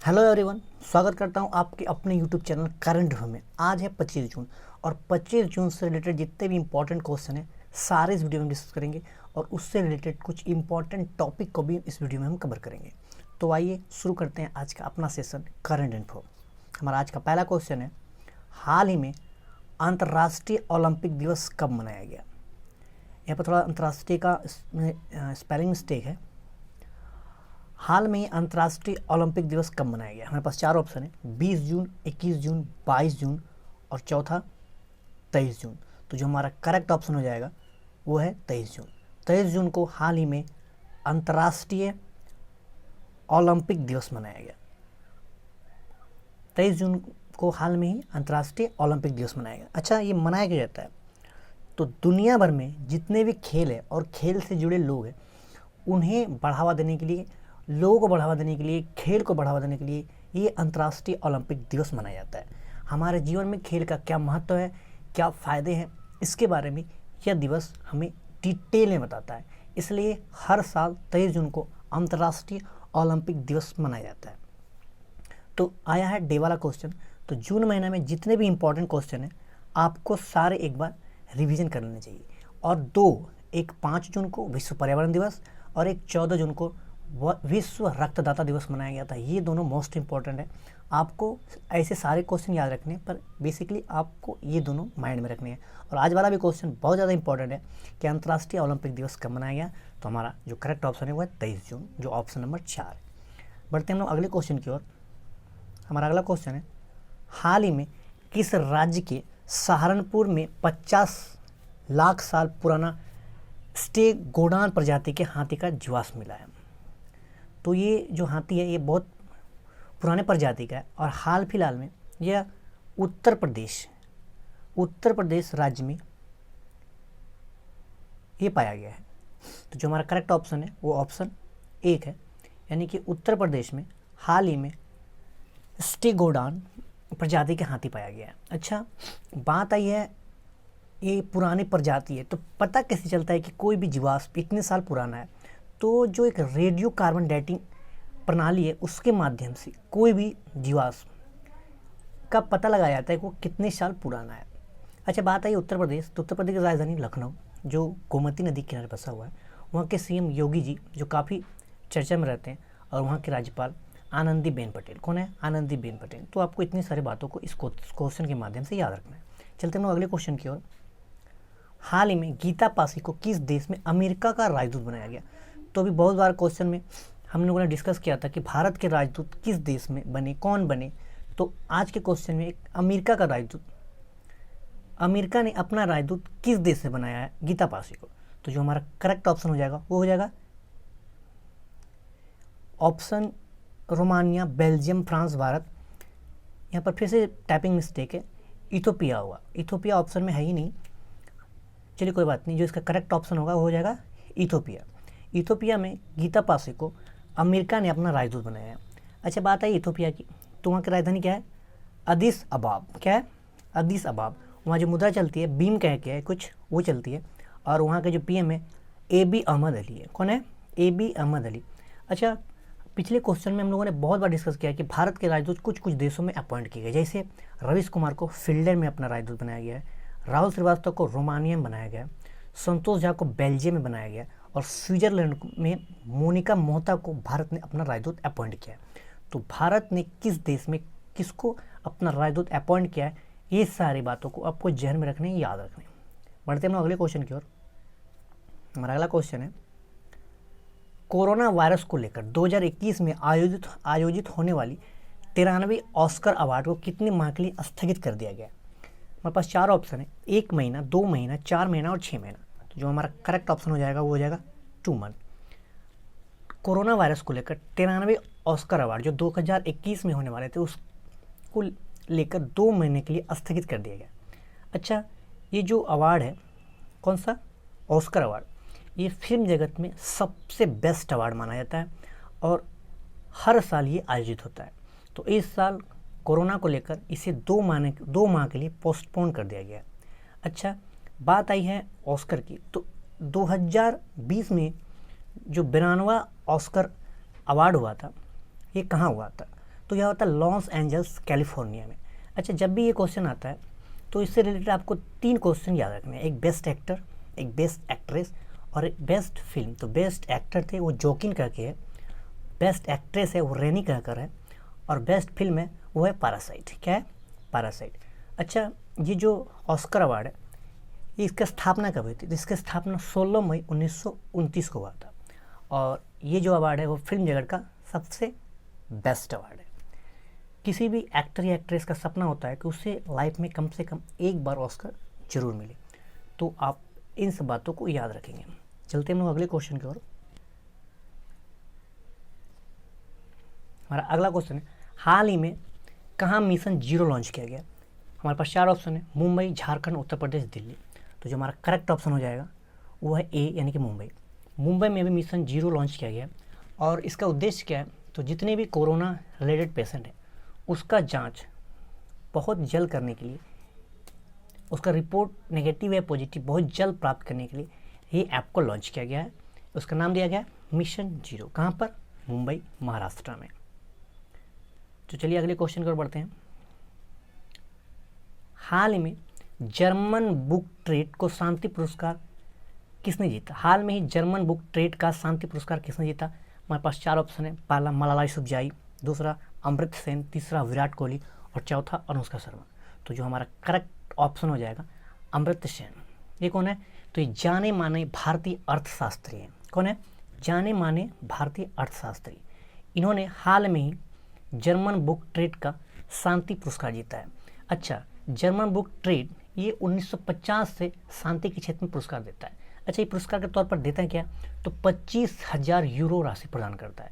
Hello everyone, स्वागत करता हूं आपके अपने यूट्यूब चैनल करंट अफेयर में। आज है 25 जून और 25 जून से रिलेटेड जितने भी इंपॉर्टेंट क्वेश्चन हैं सारे इस वीडियो में डिस्कस करेंगे और उससे रिलेटेड कुछ इंपॉर्टेंट टॉपिक को भी इस वीडियो में हम कवर करेंगे। तो आइए शुरू करते हैं आज का अपना सेशन करंट इन्फो। हमारा आज का पहला क्वेश्चन है, हाल ही में अंतर्राष्ट्रीय ओलंपिक दिवस कब मनाया गया? यहाँ पर थोड़ा अंतर्राष्ट्रीय का स्पेलिंग मिस्टेक है। हाल में अंतर्राष्ट्रीय ओलंपिक दिवस कब मनाया गया? हमारे पास चार ऑप्शन है, 20 जून, 21 जून, 22 जून और चौथा 23 जून। तो जो हमारा करेक्ट ऑप्शन हो जाएगा वो है 23 जून। 23 जून को हाल ही में अंतर्राष्ट्रीय ओलंपिक दिवस मनाया गया। 23 जून को हाल में ही अंतर्राष्ट्रीय ओलंपिक दिवस मनाया गया। अच्छा, ये मनाया क्यों जाता है? तो दुनिया भर में जितने भी खेल है और खेल से जुड़े लोग हैं उन्हें बढ़ावा देने के लिए, लोगों को बढ़ावा देने के लिए, खेल को बढ़ावा देने के लिए ये अंतर्राष्ट्रीय ओलंपिक दिवस मनाया जाता है। हमारे जीवन में खेल का क्या महत्व है, क्या फ़ायदे हैं, इसके बारे में यह दिवस हमें डिटेल में बताता है। इसलिए हर साल 23 जून को अंतर्राष्ट्रीय ओलंपिक दिवस मनाया जाता है। तो आया है डे वाला क्वेश्चन। तो जून महीना में जितने भी इंपॉर्टेंट क्वेश्चन हैं आपको सारे एक बार रिवीजन कर लेने चाहिए। और दो, एक 5 जून को विश्व पर्यावरण दिवस और एक 14 जून को विश्व रक्तदाता दिवस मनाया गया था। ये दोनों मोस्ट इंपॉर्टेंट है। आपको ऐसे सारे क्वेश्चन याद रखने हैं, पर बेसिकली आपको ये दोनों माइंड में रखने हैं। और आज वाला भी क्वेश्चन बहुत ज़्यादा इंपॉर्टेंट है कि अंतर्राष्ट्रीय ओलंपिक दिवस कब मनाया गया? तो हमारा जो करेक्ट ऑप्शन है वो है 23 जून, जो ऑप्शन नंबर 4 है। बढ़ते हैं हम लोग अगले क्वेश्चन की ओर। हमारा अगला क्वेश्चन है, हाल ही में किस राज्य के सहारनपुर में 50 लाख साल पुराना स्टेगोडान प्रजाति के हाथी का जीवाश्म मिला है? तो ये जो हाथी है ये बहुत पुराने प्रजाति का है और हाल फिलहाल में यह उत्तर प्रदेश राज्य में ये पाया गया है। तो जो हमारा करेक्ट ऑप्शन है वो ऑप्शन 1 है, यानी कि उत्तर प्रदेश में हाल ही में स्टेगोडान प्रजाति के हाथी पाया गया है। अच्छा, बात आई है ये पुरानी प्रजाति है, तो पता कैसे चलता है कि कोई भी जीवाश्म इतने साल पुराना है? तो जो एक रेडियो कार्बन डेटिंग प्रणाली है उसके माध्यम से कोई भी जीवाश्म का पता लगाया जाता है कि वो कितने साल पुराना है। अच्छा, बात आई उत्तर प्रदेश। तो उत्तर प्रदेश की राजधानी लखनऊ, जो गोमती नदी के किनारे बसा हुआ है, वहाँ के सीएम योगी जी जो काफ़ी चर्चा में रहते हैं, और वहाँ के राज्यपाल आनंदीबेन पटेल। कौन है? आनंदीबेन पटेल। तो आपको इतनी सारी बातों को इस क्वेश्चन के माध्यम से याद रखना है। चलते हम लोग अगले क्वेश्चन की ओर। हाल ही में गीता पासी को किस देश में अमेरिका का राजदूत बनाया गया? तो अभी बहुत बार क्वेश्चन में हम लोगों ने डिस्कस किया था कि भारत के राजदूत किस देश में बने, कौन बने। तो आज के क्वेश्चन में एक अमेरिका का राजदूत, अमेरिका ने अपना राजदूत किस देश से बनाया है गीता पासी को? तो जो हमारा करेक्ट ऑप्शन हो जाएगा वो हो जाएगा option Romania, Belgium, France, Bharat. यहाँ पर फिर से टाइपिंग मिस्टेक है, इथोपिया हुआ। इथोपिया ऑप्शन में है ही नहीं, चलिए कोई बात नहीं। जो इसका करेक्ट ऑप्शन होगा वो हो जाएगा इथोपिया। इथोपिया में गीता पासी को अमेरिका ने अपना राजदूत बनाया है। अच्छा, बात आई इथोपिया की, तो वहाँ की राजधानी क्या है? अदिस अबाब। क्या है? अदिस अबाब। वहाँ जो मुद्रा चलती है बीम कह के है कुछ, वो चलती है। और वहाँ के जो पीएम है एबी अहमद अली है। कौन है? एबी अहमद अली। अच्छा, पिछले क्वेश्चन में हम लोगों ने बहुत बार डिस्कस किया कि भारत के राजदूत कुछ कुछ देशों में अपॉइंट किए गए। जैसे रवीश कुमार को फिनलैंड में अपना राजदूत बनाया गया है, राहुल श्रीवास्तव को रोमानिया में बनाया गया, संतोष झा को बेल्जियम में बनाया गया, और स्विट्जरलैंड में मोनिका मोहता को भारत ने अपना राजदूत अपॉइंट किया है। तो भारत ने किस देश में किसको अपना राजदूत अपॉइंट किया है, ये सारी बातों को आपको जहन में रखने, याद रखने। बढ़ते हैं हम अगले क्वेश्चन की ओर। हमारा अगला क्वेश्चन है, कोरोना वायरस को लेकर 2021 में आयोजित होने वाली 93 ऑस्कर अवार्ड को कितने माह के लिए स्थगित कर दिया गया? हमारे पास चार ऑप्शन है, 1 महीना, 2 महीना, 4 महीना और 6 महीना। तो जो हमारा करेक्ट ऑप्शन हो जाएगा वो हो जाएगा 2 मंथ। कोरोना वायरस को लेकर 93 ऑस्कर अवार्ड जो 2021 में होने वाले थे उसको लेकर 2 महीने के लिए स्थगित कर दिया गया। अच्छा, ये जो अवार्ड है, कौन सा? Oscar award. ये फिल्म जगत में सबसे बेस्ट अवार्ड माना जाता है और हर साल ये आयोजित होता है। तो इस साल कोरोना को लेकर इसे 2 माह के लिए पोस्टपोन कर दिया गया। अच्छा, बात आई है ऑस्कर की, तो 2020 में जो 92वां ऑस्कर अवार्ड हुआ था ये कहाँ हुआ था? तो यह होता है लॉस एंजल्स कैलिफोर्निया में। अच्छा, जब भी ये क्वेश्चन आता है तो इससे रिलेटेड आपको 3 क्वेश्चन याद रखने हैं, एक बेस्ट एक्टर, एक बेस्ट एक्ट्रेस और एक बेस्ट फिल्म। तो बेस्ट एक्टर थे वो जोकिन करके है, बेस्ट एक्ट्रेस है वो रेनी कहकर है, और बेस्ट फिल्म है वो है पैरासाइट। क्या है? पैरासाइट। अच्छा, ये जो ऑस्कर अवार्ड है ये इसका स्थापना कब हुई थी? तो इसकी स्थापना 16 मई 1929 को हुआ था, और ये जो अवार्ड है वो फिल्म जगत का सबसे बेस्ट अवार्ड है। किसी भी एक्टर या एक्ट्रेस का सपना होता है कि उसे लाइफ में कम से कम एक बार ऑस्कर जरूर मिले, तो आप इन सब बातों को याद रखेंगे। चलते हैं हम लोग अगले क्वेश्चन की ओर। हमारा अगला क्वेश्चन है, हाल ही में कहाँ मिशन 0 लॉन्च किया गया? हमारे पास 4 ऑप्शन है, मुंबई, झारखंड, उत्तर प्रदेश, दिल्ली। तो जो हमारा करेक्ट ऑप्शन हो जाएगा वो है ए, यानी कि मुंबई। मुंबई में भी मिशन 0 लॉन्च किया गया, और इसका उद्देश्य क्या है? तो जितने भी कोरोना रिलेटेड पेशेंट हैं उसका जांच बहुत जल्द करने के लिए, उसका रिपोर्ट नेगेटिव या पॉजिटिव बहुत जल्द प्राप्त करने के लिए ये ऐप को लॉन्च किया गया है। उसका नाम दिया गया है मिशन 0। कहाँ पर? मुंबई, महाराष्ट्र में। तो चलिए अगले क्वेश्चन की ओर बढ़ते हैं। हाल ही में जर्मन बुक ट्रेड को शांति पुरस्कार किसने जीता? हाल में ही जर्मन बुक ट्रेड का शांति पुरस्कार किसने जीता? हमारे पास 4 ऑप्शन है, पहला मलाला यूसुफजाई, दूसरा अमृत सेन, तीसरा विराट कोहली और चौथा अनुष्का शर्मा। तो जो हमारा करेक्ट ऑप्शन हो जाएगा अमृत सेन। ये कौन है? तो ये जाने माने भारतीय अर्थशास्त्री हैं। कौन है? जाने माने भारतीय अर्थशास्त्री। इन्होंने हाल में ही जर्मन बुक ट्रेड का शांति पुरस्कार जीता है। अच्छा, जर्मन बुक ट्रेड ये 1950 से शांति के क्षेत्र में पुरस्कार देता है। अच्छा, ये पुरस्कार के तौर पर देता है क्या? तो 25,000 यूरो राशि प्रदान करता है।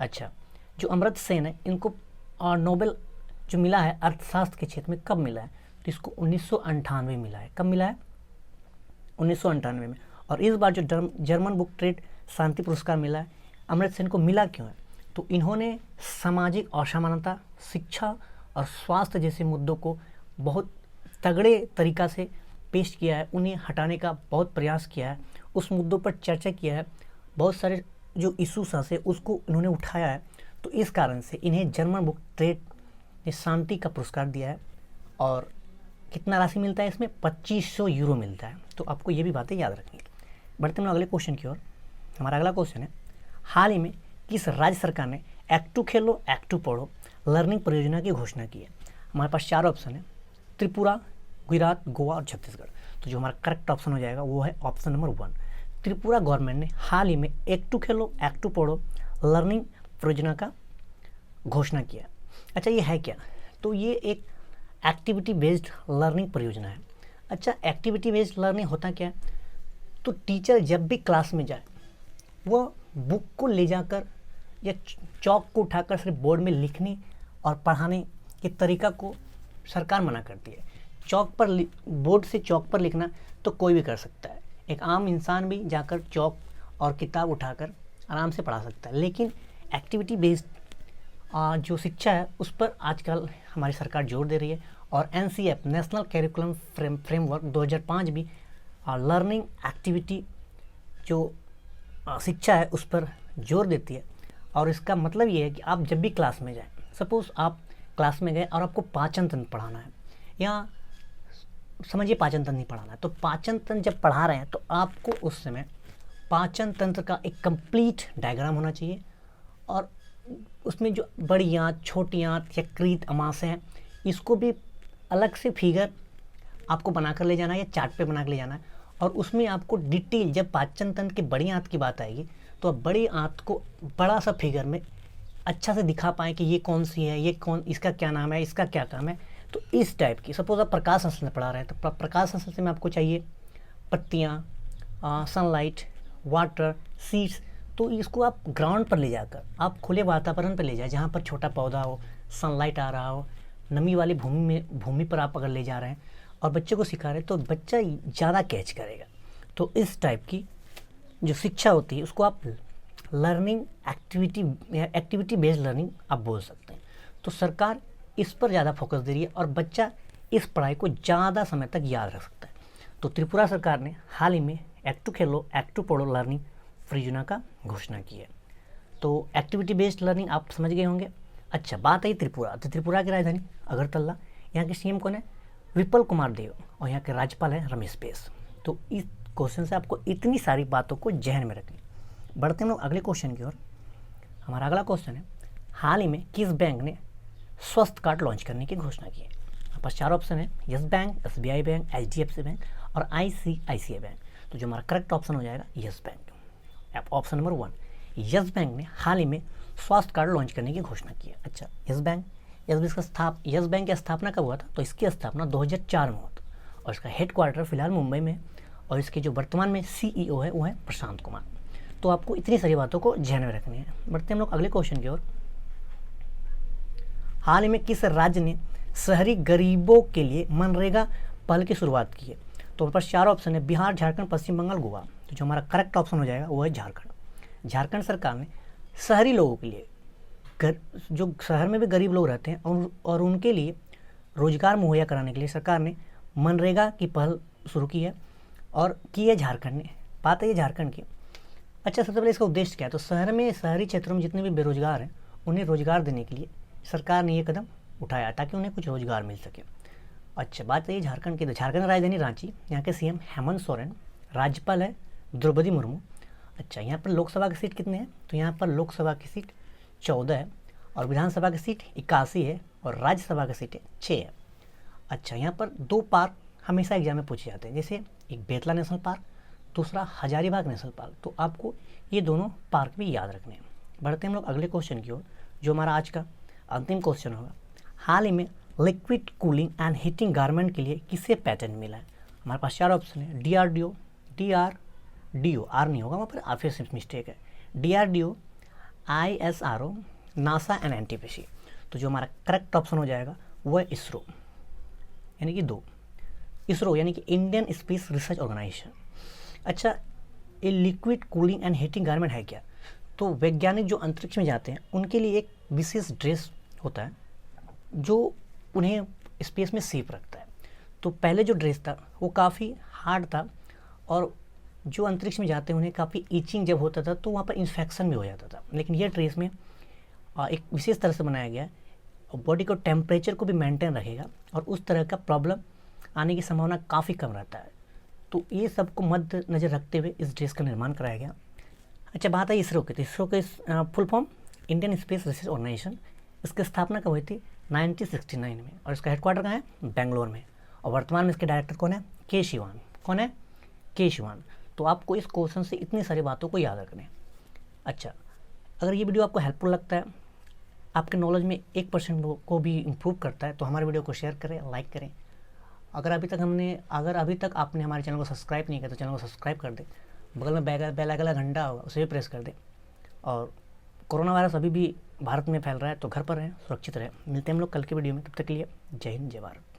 अच्छा, जो अमृत सेन है इनको नोबेल जो मिला है अर्थशास्त्र के क्षेत्र में कब मिला है? तो इसको 1998 मिला है। कब मिला है? 1998 में। और इस बार जो जर्मन बुक ट्रेड शांति पुरस्कार मिला है अमृत सेन को, मिला क्यों है? तो इन्होंने सामाजिक असमानता, शिक्षा और स्वास्थ्य जैसे मुद्दों को बहुत तगड़े तरीक़ा से पेश किया है, उन्हें हटाने का बहुत प्रयास किया है, उस मुद्दों पर चर्चा किया है, बहुत सारे जो इशूज है उसको इन्होंने उठाया है। तो इस कारण से इन्हें जर्मन बुक ट्रेड ने शांति का पुरस्कार दिया है। और कितना राशि मिलता है इसमें? 2500 यूरो मिलता है। तो आपको ये भी बातें याद रखनी है। बढ़ते हैं अगले क्वेश्चन की ओर। हमारा अगला क्वेश्चन है, हाल ही में किस राज्य सरकार ने act to Khelo act to पढ़ो लर्निंग परियोजना की घोषणा की है? हमारे पास 4 ऑप्शन है, त्रिपुरा, गुजरात, गोवा और छत्तीसगढ़। तो जो हमारा करेक्ट ऑप्शन हो जाएगा वो है ऑप्शन नंबर 1। त्रिपुरा गवर्नमेंट ने हाल ही में act to Khelo act to पढ़ो लर्निंग परियोजना का घोषणा किया। अच्छा, ये है क्या? तो ये एक एक्टिविटी बेस्ड लर्निंग परियोजना है। अच्छा, एक्टिविटी बेस्ड लर्निंग होता क्या है? तो टीचर जब भी क्लास में जाए वो बुक को ले जाकर या चौक को उठाकर सिर्फ बोर्ड में लिखने और पढ़ाने के तरीका को सरकार मना करती है। चौक पर बोर्ड से चौक पर लिखना तो कोई भी कर सकता है, एक आम इंसान भी जाकर चौक और किताब उठाकर आराम से पढ़ा सकता है। लेकिन एक्टिविटी बेस्ड जो शिक्षा है उस पर आजकल हमारी सरकार जोर दे रही है, और NCF नेशनल कैरिकुलम फ्रेमवर्क 2005 भी लर्निंग एक्टिविटी जो शिक्षा है उस पर जोर देती है। और इसका मतलब ये है कि आप जब भी क्लास में जाएं, सपोज़ आप क्लास में गए और आपको पाचन तंत्र पढ़ाना है, या समझिए पाचन तंत्र नहीं पढ़ाना है, तो पाचन तंत्र जब पढ़ा रहे हैं तो आपको उस समय पाचन तंत्र का एक कंप्लीट डायग्राम होना चाहिए, और उसमें जो बड़ी आंत, छोटी आंत या कृत अमाशय हैं इसको भी अलग से फिगर आपको बनाकर ले जाना है या चार्ट पे बना कर ले जाना है। और उसमें आपको डिटेल, जब पाचन तंत्र की बड़ी आंत की बात आएगी तो आप बड़ी आंत को बड़ा सा फिगर में अच्छा से दिखा पाएँ कि ये कौन सी है, ये कौन, इसका क्या नाम है, इसका क्या काम है। तो इस टाइप की, सपोज आप प्रकाश संश्लेषण पढ़ा रहे हैं तो प्रकाश संश्लेषण में आपको चाहिए पत्तियाँ, सनलाइट, वाटर, सीड्स। तो इसको आप ग्राउंड पर ले जाकर, आप खुले वातावरण पर ले जाए जहाँ पर छोटा पौधा हो, सनलाइट आ रहा हो, नमी वाली भूमि पर आप अगर ले जा रहे हैं और बच्चे को सिखा रहे हैं तो बच्चा ज़्यादा कैच करेगा। तो इस टाइप की जो शिक्षा होती है उसको आप लर्निंग एक्टिविटी बेस्ड लर्निंग आप बोल सकते हैं। तो सरकार इस पर ज़्यादा फोकस दे रही है और बच्चा इस पढ़ाई को ज़्यादा समय तक याद रख सकता है। तो त्रिपुरा सरकार ने हाल ही में act to Khelo act to पढ़ो लर्निंग परियोजना का घोषणा की है। तो एक्टिविटी बेस्ड लर्निंग आप समझ गए होंगे। अच्छा, बात आई त्रिपुरा। तो त्रिपुरा की राजधानी अगरतला। यहाँ के सीएम कौन है? विप्ल कुमार देव। और यहाँ के राज्यपाल हैं रमेश बैस। तो इस क्वेश्चन से आपको इतनी सारी बातों को जहन में रखनी। बढ़ते हम लोग अगले क्वेश्चन की ओर। हमारा अगला क्वेश्चन है, हाल ही में किस बैंक ने स्वास्थ्य कार्ड लॉन्च करने की घोषणा की है? यहाँ पर 4 ऑप्शन है, yes bank, SBI bank, HDFC bank और आईसीआईसीआई बैंक। तो जो हमारा करेक्ट ऑप्शन हो जाएगा yes bank. Option number 1, yes bank ने हाल ही में स्वास्थ्य कार्ड लॉन्च करने की घोषणा की है। अच्छा, यस बैंक की स्थापना कब हुआ था? तो इसकी स्थापना 2004 में हुआ था और इसका हेडक्वार्टर फिलहाल मुंबई में है और इसके जो वर्तमान में सीईओ है वो है प्रशांत कुमार। तो आपको इतनी सारी बातों को ध्यान में रखनी है। बढ़ते हम लोग अगले क्वेश्चन की ओर। हाल ही में किस राज्य ने शहरी गरीबों के लिए मनरेगा पहल की शुरुआत की है? तो ऊपर 4 ऑप्शन है, बिहार, झारखंड, पश्चिम बंगाल, गोवा। तो जो हमारा करेक्ट ऑप्शन हो जाएगा वो है झारखंड। झारखंड सरकार ने शहरी लोगों के लिए, जो शहर में भी गरीब लोग रहते हैं और उनके लिए रोजगार मुहैया कराने के लिए सरकार ने मनरेगा की पहल शुरू की है और की है झारखंड ने। बात है झारखंड की। अच्छा, सबसे पहले इसका उद्देश्य क्या है? तो शहरी क्षेत्रों में जितने भी बेरोजगार हैं उन्हें रोजगार देने के लिए सरकार ने ये कदम उठाया ताकि उन्हें कुछ रोजगार मिल सके। अच्छा, बात है झारखंड की। तो झारखंड राजधानी रांची। यहाँ के सीएम हेमंत सोरेन, राज्यपाल है द्रौपदी मुर्मू। अच्छा, यहाँ पर लोकसभा की सीट कितने हैं? तो यहाँ पर लोकसभा की सीट 14 है और विधानसभा की सीट 81 है और राज्यसभा की सीटें 6 है। अच्छा, यहाँ पर 2 पार्क हमेशा एग्जाम में पूछे जाते हैं, जैसे एक बेतला नेशनल पार्क, दूसरा हजारीबाग नेशनल पार्क। तो आपको ये दोनों पार्क भी याद रखने हैं। बढ़ते हम लोग अगले क्वेश्चन की ओर, जो हमारा आज का अंतिम क्वेश्चन होगा। हाल ही में liquid cooling and heating garment के लिए किसे पेटेंट मिला है? हमारे पास 4 ऑप्शन है, डीआरडीओ, आर नहीं होगा वहाँ पर, ऑफिस मिस्टेक है, DRDO, ISRO, NASA and NTPC. तो जो हमारा करेक्ट ऑप्शन हो जाएगा वो है इसरो, यानी कि 2, इसरो यानी कि इंडियन स्पेस रिसर्च ऑर्गेनाइजेशन। अच्छा, ये liquid cooling and heating garment है क्या? तो वैज्ञानिक जो अंतरिक्ष में जाते हैं उनके लिए एक विशेष ड्रेस होता है जो उन्हें स्पेस में सेफ रखता है। तो पहले जो ड्रेस था वो काफ़ी हार्ड था और जो अंतरिक्ष में जाते हैं उन्हें काफ़ी ईचिंग जब होता था तो वहाँ पर इन्फेक्शन भी हो जाता था। लेकिन ये ड्रेस में एक विशेष तरह से बनाया गया है और बॉडी को टेम्परेचर को भी मेंटेन रखेगा और उस तरह का प्रॉब्लम आने की संभावना काफ़ी कम रहता है। तो ये सबको मद्देनजर रखते हुए इस ड्रेस का निर्माण कराया गया। अच्छा, बात है इसरो की। तो इसरो के full form Indian space research organisation. इसकी स्थापना कब हुई थी? 1969 में और इसका हेडक्वार्टर कहाँ है? बेंगलोर में। और वर्तमान में इसके डायरेक्टर कौन है? के शिवान। कौन है? के शिवान। तो आपको इस क्वेश्चन से इतनी सारी बातों को याद रखने हैं। अच्छा, अगर ये वीडियो आपको हेल्पफुल लगता है, आपके नॉलेज में 1% को भी इम्प्रूव करता है, तो हमारे वीडियो को शेयर करें, लाइक करें। अगर अभी तक आपने हमारे चैनल को सब्सक्राइब नहीं किया तो चैनल को सब्सक्राइब कर दें। बगल में बेल आइकन घंटा होगा उसे भी प्रेस कर दें। और कोरोना वायरस अभी भी भारत में फैल रहा है तो घर पर रहें, सुरक्षित रहें। मिलते हैं हम लोग कल की वीडियो में, तब तक के लिए जय हिंद, जय भारत।